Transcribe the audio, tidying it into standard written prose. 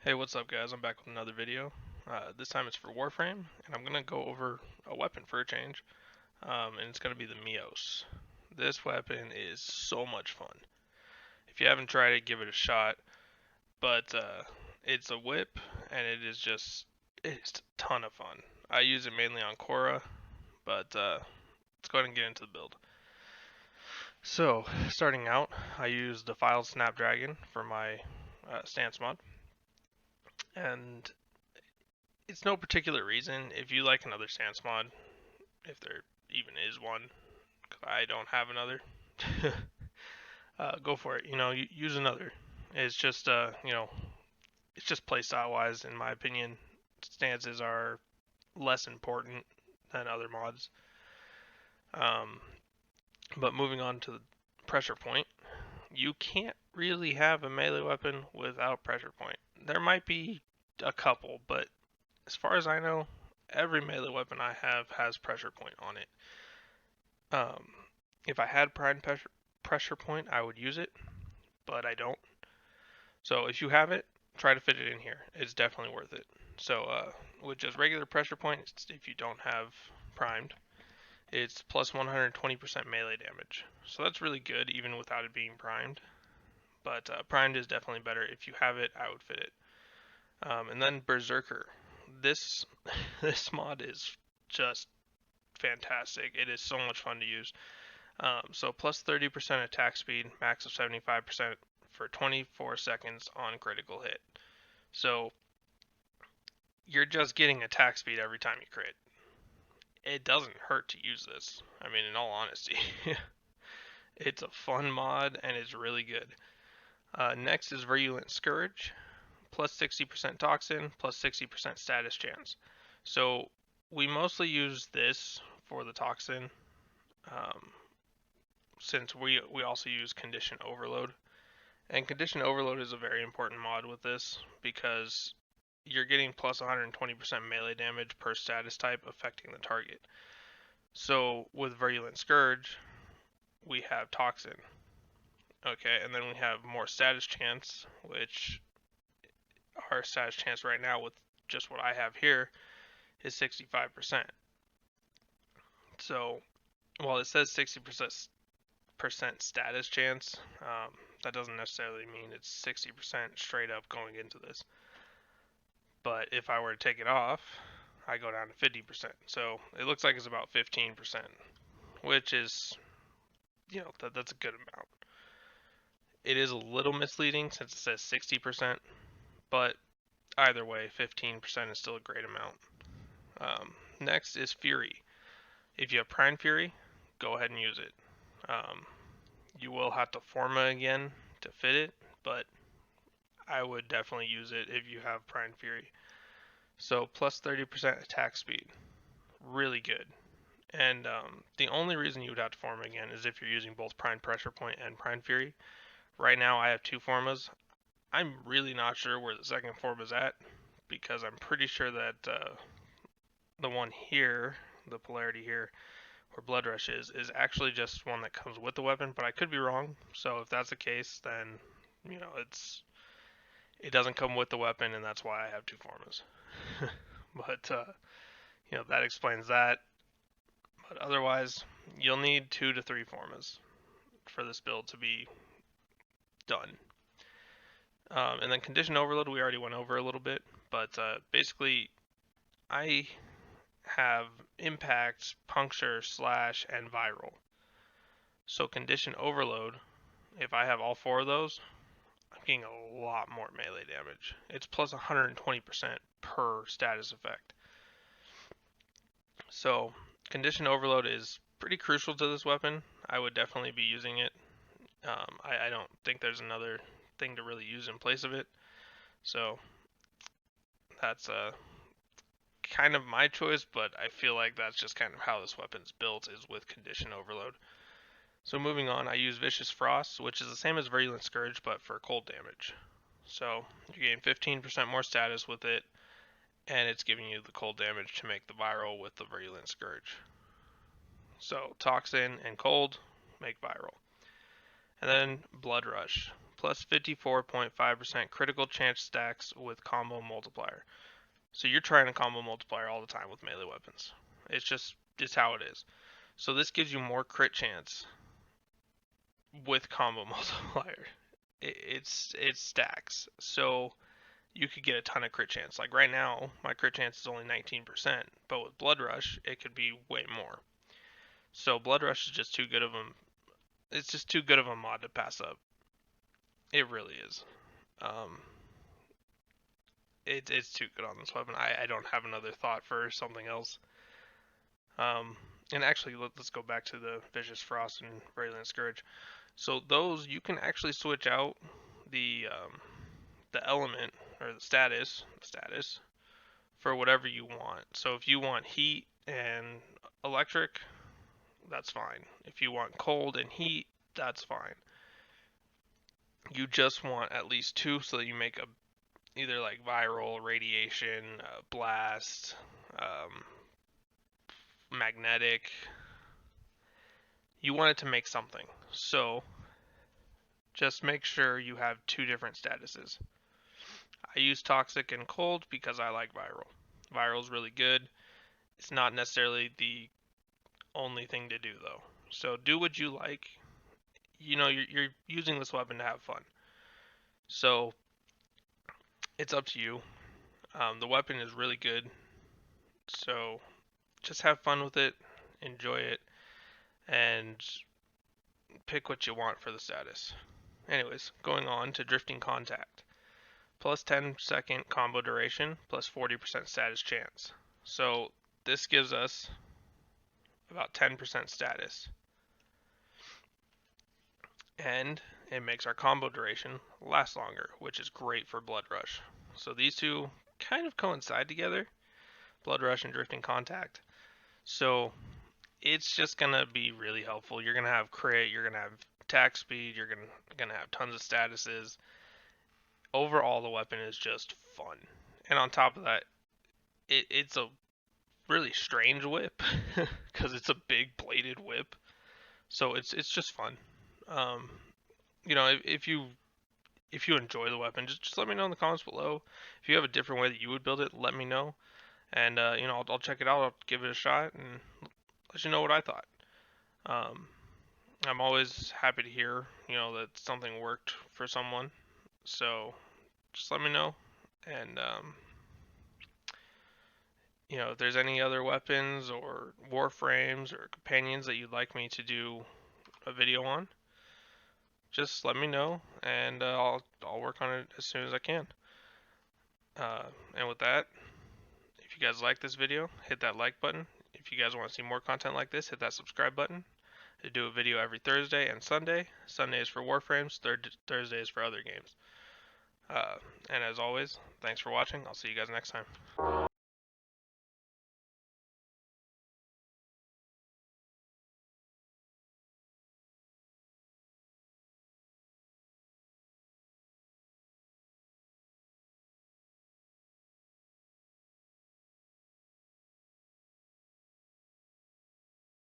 Hey, what's up guys? I'm back with another video. This time it's for Warframe, and I'm going to go over a weapon for a change, and it's going to be the Mios. This weapon is so much fun. If you haven't tried it, give it a shot, but it's a whip, and it's a ton of fun. I use it mainly on Korra, but let's go ahead and get into the build. So, starting out, I use Defiled Snapdragon for my stance mod, and it's no particular reason. If you like another stance mod, if there even is one, 'cause I don't have another, go for it. Use another. It's just it's just playstyle wise, in my opinion, stances are less important than other mods. Um, but moving on to the pressure point, you can't really have a melee weapon without pressure point. There might be a couple, but as far as I know, every melee weapon I have has pressure point on it. If I had pressure point, I would use it, but I don't. So if you have it, try to fit it in here. It's definitely worth it. So with just regular pressure point, if you don't have primed, it's plus 120% melee damage. So that's really good even without it being primed. But primed is definitely better. If you have it, I would fit it. And then Berserker. This this mod is just fantastic. It is so much fun to use. So plus 30% attack speed, max of 75% for 24 seconds on critical hit. So you're just getting attack speed every time you crit. It doesn't hurt to use this. I mean, in all honesty, it's a fun mod and it's really good. Next is Virulent Scourge, plus 60% toxin, plus 60% status chance. So we mostly use this for the toxin, since we also use Condition Overload. And Condition Overload is a very important mod with this because you're getting plus 120% melee damage per status type affecting the target. So with Virulent Scourge, we have Toxin. Okay, and then we have more status chance, which our status chance right now with just what I have here is 65%. So while it says 60% status chance, that doesn't necessarily mean it's 60% straight up going into this. But if I were to take it off, I go down to 50%. So it looks like it's about 15%, which is, that's a good amount. It is a little misleading since it says 60%, but either way, 15% is still a great amount. Next is Fury. If you have Prime Fury, go ahead and use it. You will have to Forma again to fit it, but I would definitely use it if you have Prime Fury. So plus 30% attack speed, really good. And the only reason you would have to Forma again is if you're using both Prime Pressure Point and Prime Fury. Right now I have two Formas. I'm really not sure where the second Forma is at, because I'm pretty sure that the one here, the polarity here, where Blood Rush is actually just one that comes with the weapon, but I could be wrong. So if that's the case, then it doesn't come with the weapon, and that's why I have two Formas. But that explains that. But otherwise, you'll need 2 to 3 Formas for this build to be done. And then Condition Overload, we already went over a little bit, but basically, I have Impact, Puncture, Slash, and Viral. So Condition Overload, if I have all 4 of those, I'm getting a lot more melee damage. It's plus 120% per status effect. So Condition Overload is pretty crucial to this weapon. I would definitely be using it. I don't think there's another thing to really use in place of it. So that's kind of my choice, but I feel like that's just kind of how this weapon's built, is with Condition Overload. So moving on, I use Vicious Frost, which is the same as Virulent Scourge, but for cold damage. So you gain 15% more status with it, and it's giving you the cold damage to make the viral with the Virulent Scourge. So Toxin and Cold make viral. And then Blood Rush. plus 54.5% critical chance stacks with combo multiplier. So you're trying to combo multiplier all the time with melee weapons. It's how it is. So this gives you more crit chance with combo multiplier. It's stacks. So you could get a ton of crit chance. Like right now, my crit chance is only 19%, but with Blood Rush, it could be way more. So Blood Rush is just too good of a, it's just too good of a mod to pass up. It really is. It's too good on this weapon. I don't have another thought for something else. And actually, let's go back to the Vicious Frost and Virulent Scourge. So those, you can actually switch out the element or the status for whatever you want. So if you want heat and electric, that's fine. If you want cold and heat, that's fine. You just want at least two so that you make either like viral, radiation, blast, magnetic. You want it to make something. So just make sure you have two different statuses. I use toxic and cold because I like viral. Viral is really good. It's not necessarily the only thing to do though. So do what you like. You know, you're using this weapon to have fun. So it's up to you. The weapon is really good. So just have fun with it, enjoy it, and pick what you want for the status. Anyways, going on to Drifting Contact. Plus 10-second combo duration, plus 40% status chance. So this gives us about 10% status. And it makes our combo duration last longer, which is great for Blood Rush. So these two kind of coincide together, Blood Rush and Drifting Contact. So it's just going to be really helpful. You're going to have crit, you're going to have attack speed, you're going to have tons of statuses. Overall, the weapon is just fun. And on top of that, it's a really strange whip because it's a big bladed whip. So it's just fun. You know, if you enjoy the weapon, just let me know in the comments below. If you have a different way that you would build it, let me know. And you know, I'll check it out. I'll give it a shot and let you know what I thought. I'm always happy to hear, you know, that something worked for someone. So just let me know. And you know, if there's any other weapons or warframes or companions that you'd like me to do a video on, just let me know, and I'll work on it as soon as I can. And with that, if you guys like this video, hit that like button. If you guys want to see more content like this, hit that subscribe button. I do a video every Thursday and Sunday. Sunday is for warframes, Thursday is for other games. And as always, thanks for watching. I'll see you guys next time.